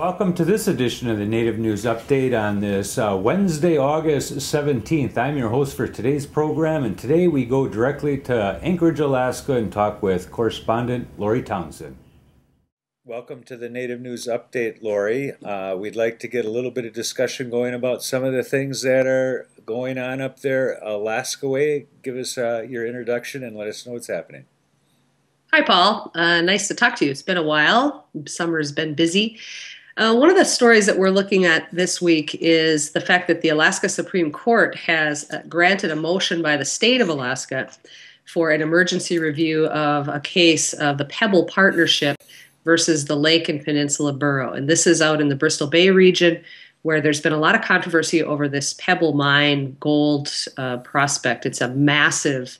Welcome to this edition of the Native News Update on this Wednesday, August 17th. I'm your host for today's program, and today we go directly to Anchorage, Alaska, and talk with correspondent Lori Townsend. Welcome to the Native News Update, Lori. We'd like to get a little bit of discussion going about some of the things that are going on up there Alaska way. Give us your introduction and let us know what's happening. Hi, Paul. Nice to talk to you. It's been a while. Summer's been busy. One of the stories that we're looking at this week is the fact that the Alaska Supreme Court has granted a motion by the state of Alaska for an emergency review of a case of the Pebble Partnership versus the Lake and Peninsula Borough. And this is out in the Bristol Bay region where there's been a lot of controversy over this Pebble Mine gold prospect. It's a massive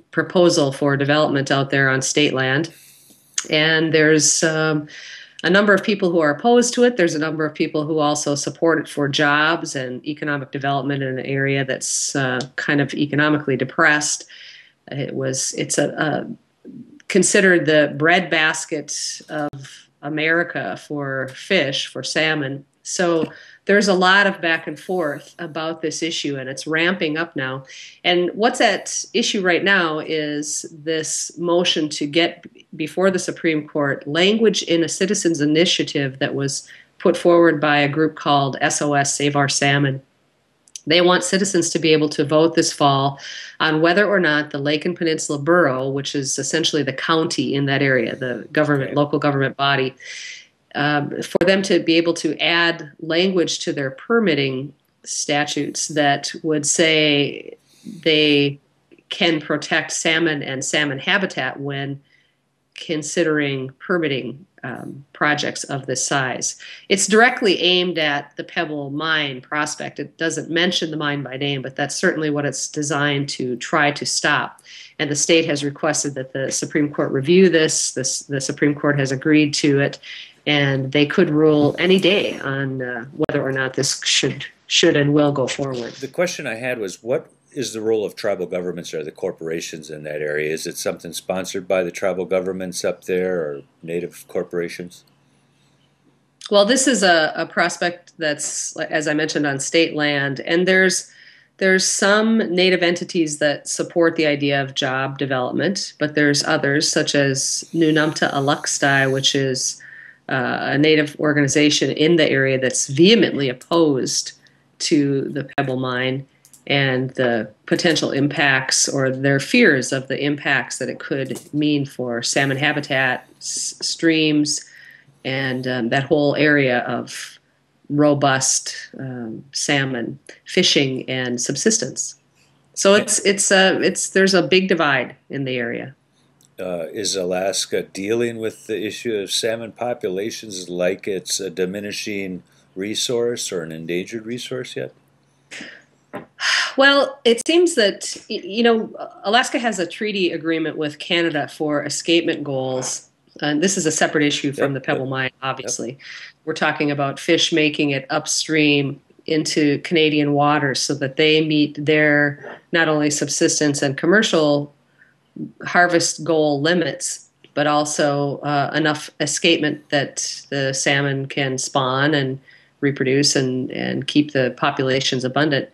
proposal for development out there on state land. And there's a number of people who are opposed to it. There's a number of people who also support it for jobs and economic development in an area that's kind of economically depressed. It's considered the breadbasket of America for fish, for salmon. So there's a lot of back and forth about this issue, and it's ramping up now. And what's at issue right now is this motion to get before the Supreme Court language in a citizens' initiative that was put forward by a group called SOS Save Our Salmon. They want citizens to be able to vote this fall on whether or not the Lake and Peninsula Borough, which is essentially the county in that area, the government, local government body, for them to be able to add language to their permitting statutes that would say they can protect salmon and salmon habitat when considering permitting projects of this size. It's directly aimed at the Pebble Mine prospect. It doesn't mention the mine by name, but that's certainly what it's designed to try to stop. And the state has requested that the Supreme Court review this. The Supreme Court has agreed to it, and they could rule any day on whether or not this should and will go forward. The question I had was, what is the role of tribal governments or the corporations in that area? Is it something sponsored by the tribal governments up there or native corporations? Well, this is a prospect that's, as I mentioned, on state land, and there's some native entities that support the idea of job development, but there's others, such as Nunamta Aluxtai, which is a native organization in the area that's vehemently opposed to the Pebble Mine and the potential impacts or their fears of the impacts that it could mean for salmon habitat, streams, and that whole area of robust salmon fishing and subsistence. So there's a big divide in the area. Is Alaska dealing with the issue of salmon populations like it's a diminishing resource or an endangered resource yet? Well, it seems that, Alaska has a treaty agreement with Canada for escapement goals. And this is a separate issue from the Pebble Mine, obviously. Yep. We're talking about fish making it upstream into Canadian waters so that they meet their not only subsistence and commercial harvest goal limits, but also enough escapement that the salmon can spawn and reproduce and keep the populations abundant.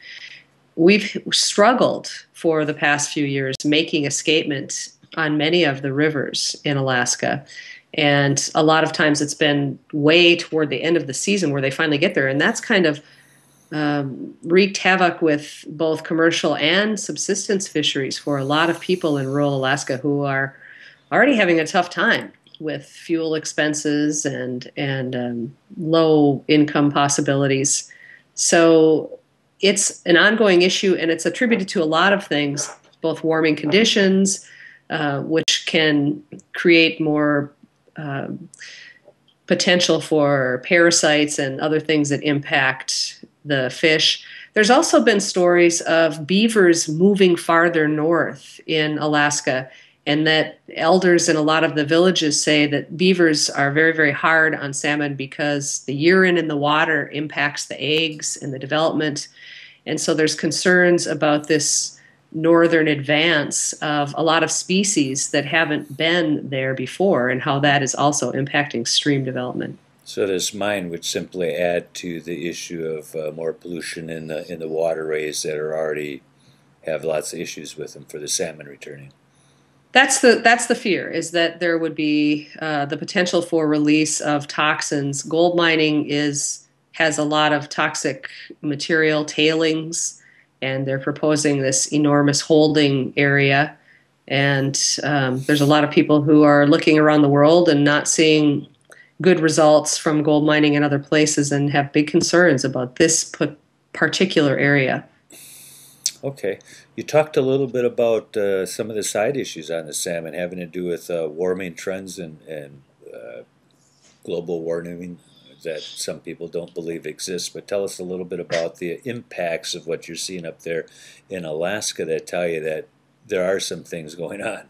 We've struggled for the past few years making escapement on many of the rivers in Alaska. And a lot of times it's been way toward the end of the season where they finally get there. And that's kind of wreaked havoc with both commercial and subsistence fisheries for a lot of people in rural Alaska who are already having a tough time with fuel expenses and low income possibilities. So it's an ongoing issue, and it's attributed to a lot of things, both warming conditions, which can create more potential for parasites and other things that impact the fish. There's also been stories of beavers moving farther north in Alaska, and that elders in a lot of the villages say that beavers are very, very hard on salmon because the urine in the water impacts the eggs and the development. And so there's concerns about this northern advance of a lot of species that haven't been there before, and how that is also impacting stream development. So this mine would simply add to the issue of more pollution in the waterways that are already have lots of issues with them for the salmon returning. That's the fear, is that there would be the potential for release of toxins. Gold mining has a lot of toxic material tailings, and they're proposing this enormous holding area. And there's a lot of people who are looking around the world and not seeing good results from gold mining in other places, and have big concerns about this particular area. Okay. You talked a little bit about some of the side issues on the salmon having to do with warming trends and global warming that some people don't believe exists. But tell us a little bit about the impacts of what you're seeing up there in Alaska that tell you that there are some things going on.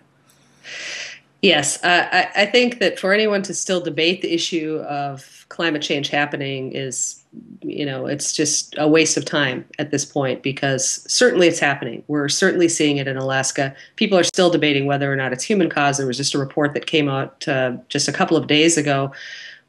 Yes, I think that for anyone to still debate the issue of climate change happening is, it's just a waste of time at this point, because certainly it's happening. We're certainly seeing it in Alaska. People are still debating whether or not it's human caused. There was just a report that came out just a couple of days ago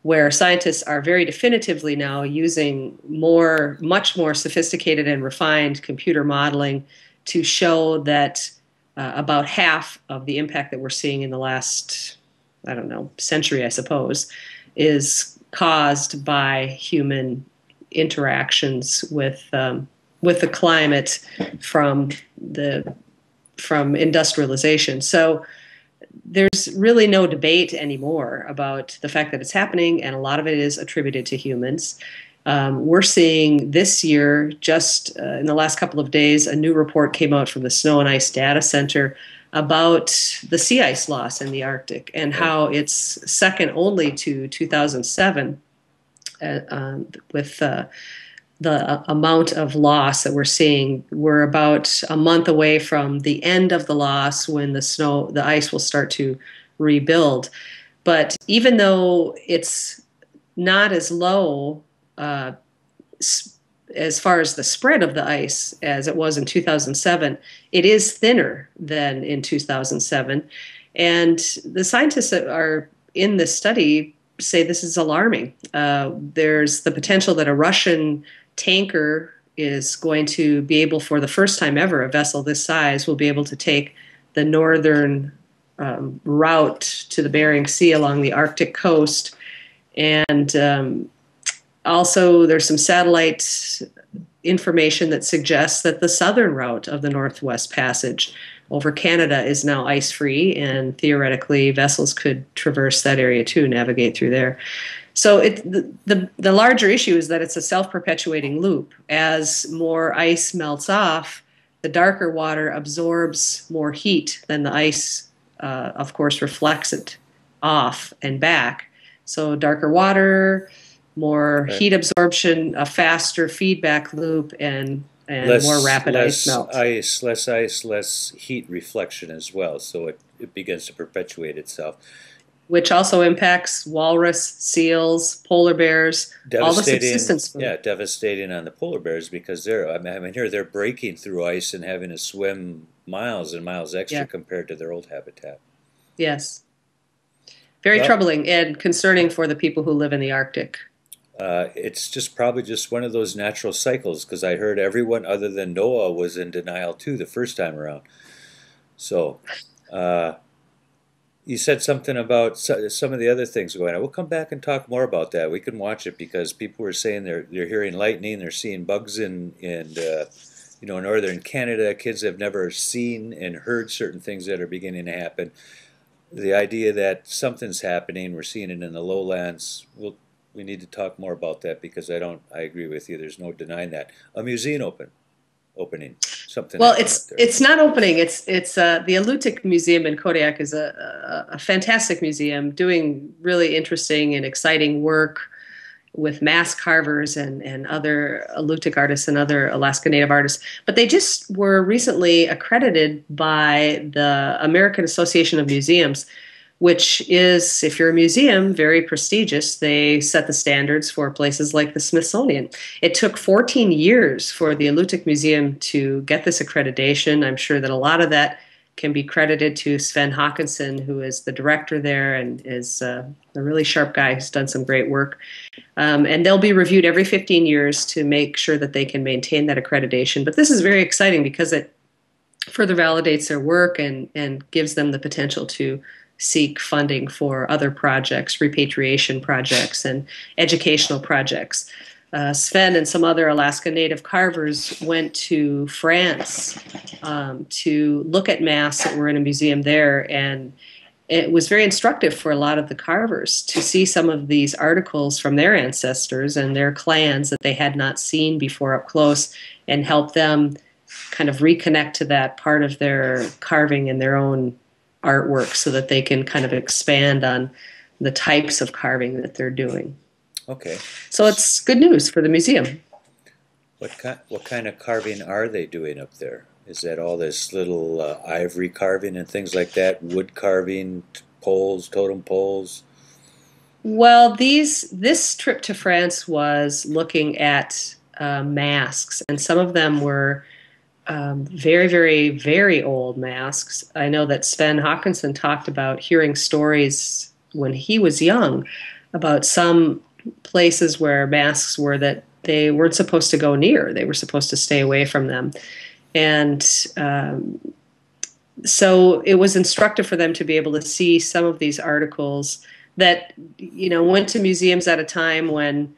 where scientists are very definitively now using much more sophisticated and refined computer modeling to show that about half of the impact that we're seeing in the last, I don't know, century, I suppose, is caused by human interactions with the climate from industrialization. So there's really no debate anymore about the fact that it's happening, and a lot of it is attributed to humans. We're seeing this year, just in the last couple of days, a new report came out from the Snow and Ice Data Center about the sea ice loss in the Arctic, and how it's second only to 2007 with the amount of loss that we're seeing. We're about a month away from the end of the loss, when the ice will start to rebuild. But even though it's not as low as far as the spread of the ice as it was in 2007, it is thinner than in 2007. And the scientists that are in this study say this is alarming. There's the potential that a Russian tanker is going to be able, for the first time ever, a vessel this size will be able to take the northern route to the Bering Sea along the Arctic coast. And also, there's some satellite information that suggests that the southern route of the Northwest Passage over Canada is now ice-free, and theoretically vessels could traverse that area too, navigate through there. So the larger issue is that it's a self-perpetuating loop. As more ice melts off, the darker water absorbs more heat than the ice, of course, reflects it off and back. So darker water, more heat absorption, a faster feedback loop, and more rapid ice melt. Less ice, less heat reflection as well. So it begins to perpetuate itself. Which also impacts walrus, seals, polar bears, all the subsistence food. Yeah, devastating on the polar bears, because they're breaking through ice and having to swim miles and miles extra compared to their old habitat. Yes. Very troubling and concerning for the people who live in the Arctic. It's probably just one of those natural cycles, because I heard everyone other than Noah was in denial too the first time around. So you said something about some of the other things going on. We'll come back and talk more about that. We can watch it, because people were saying they're hearing lightning, they're seeing bugs in northern Canada. Kids have never seen and heard certain things that are beginning to happen. The idea that something's happening, we're seeing it in the lowlands. We need to talk more about that, because I agree with you. There's no denying that. A museum opening, something. Well, it's not opening. It's the Alutiiq Museum in Kodiak is a fantastic museum doing really interesting and exciting work with mass carvers and other Alutiiq artists and other Alaska Native artists. But they just were recently accredited by the American Association of Museums, which is, if you're a museum, very prestigious. They set the standards for places like the Smithsonian. It took 14 years for the Alutiiq Museum to get this accreditation. I'm sure that a lot of that can be credited to Sven Håkansson, who is the director there and is a really sharp guy who's done some great work. And they'll be reviewed every 15 years to make sure that they can maintain that accreditation. But this is very exciting because it further validates their work and gives them the potential to seek funding for other projects, repatriation projects, and educational projects. Sven and some other Alaska Native carvers went to France to look at masks that were in a museum there, and it was very instructive for a lot of the carvers to see some of these articles from their ancestors and their clans that they had not seen before up close, and help them kind of reconnect to that part of their carving and their own artwork so that they can kind of expand on the types of carving that they're doing. Okay. So it's good news for the museum. What kind of carving are they doing up there? Is that all this little ivory carving and things like that? Wood carving, poles, totem poles? Well, this trip to France was looking at masks, and some of them were very, very, very old masks. I know that Sven Håkansson talked about hearing stories when he was young about some places where masks were that they weren't supposed to go near. They were supposed to stay away from them. And so it was instructive for them to be able to see some of these articles that, went to museums at a time when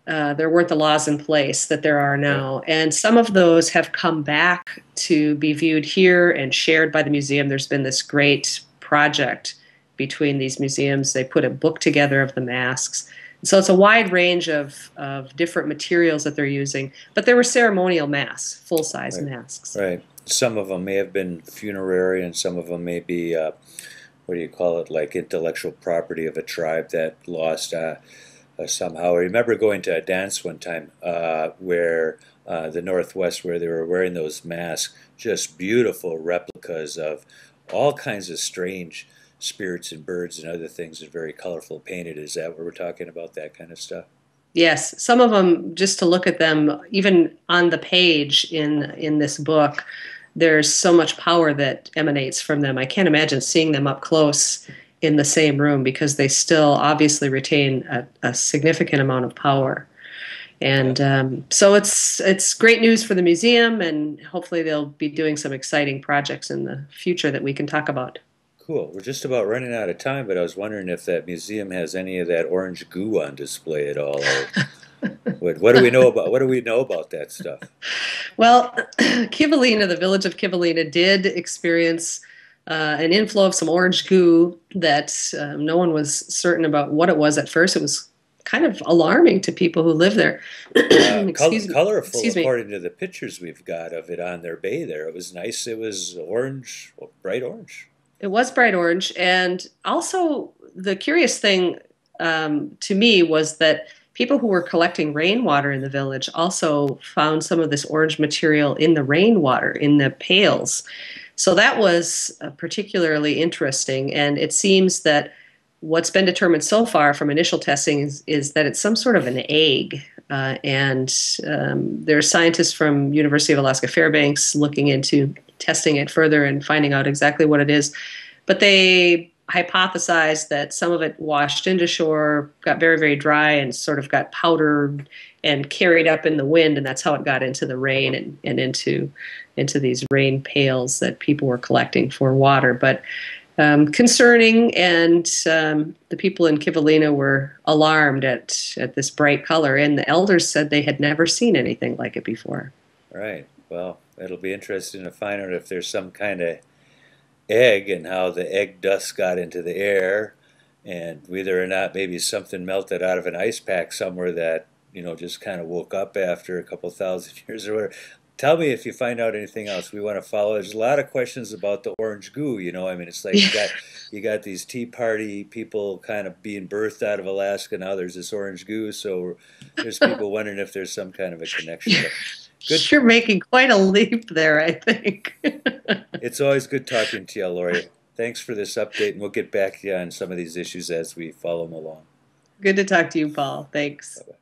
there weren't the laws in place that there are now. And some of those have come back to be viewed here and shared by the museum. There's been this great project between these museums. They put a book together of the masks. So it's a wide range of different materials that they're using. But there were ceremonial masks, full-size masks. Right. Some of them may have been funerary, and some of them may be, what do you call it, like intellectual property of a tribe that lost somehow. I remember going to a dance one time where the Northwest, where they were wearing those masks, just beautiful replicas of all kinds of strange spirits and birds and other things that are very colorful painted. Is that what we're talking about, that kind of stuff? Yes, some of them, just to look at them, even on the page in this book, there's so much power that emanates from them. I can't imagine seeing them up close in the same room because they still obviously retain a significant amount of power. And so it's great news for the museum, and hopefully they'll be doing some exciting projects in the future that we can talk about. Cool. We're just about running out of time, but I was wondering if that museum has any of that orange goo on display at all. What do we know about that stuff? Well, Kivalina, the village of Kivalina, did experience an inflow of some orange goo that no one was certain about what it was at first. It was kind of alarming to people who live there. Colorful, according to the pictures we've got of it on their bay there. It was nice. It was orange, bright orange. It was bright orange. And also the curious thing to me was that people who were collecting rainwater in the village also found some of this orange material in the rainwater, in the pails. So that was particularly interesting, and it seems that what's been determined so far from initial testing is that it's some sort of an egg, and there are scientists from University of Alaska Fairbanks looking into testing it further and finding out exactly what it is. But they hypothesized that some of it washed into shore, got very, very dry, and sort of got powdered and carried up in the wind, and that's how it got into the rain and into these rain pails that people were collecting for water. But concerning, and the people in Kivalina were alarmed at this bright color, and the elders said they had never seen anything like it before. Right. Well, it'll be interesting to find out if there's some kind of egg and how the egg dust got into the air, and whether or not maybe something melted out of an ice pack somewhere that just kind of woke up after a couple thousand years or whatever. Tell me if you find out anything else. We want to follow. There's a lot of questions about the orange goo. I mean, it's like you got these Tea Party people kind of being birthed out of Alaska. Now there's this orange goo. So there's people wondering if there's some kind of a connection. Good. You're making quite a leap there, I think. It's always good talking to you, Lori. Thanks for this update, and we'll get back to you on some of these issues as we follow them along. Good to talk to you, Paul. Thanks. Bye-bye.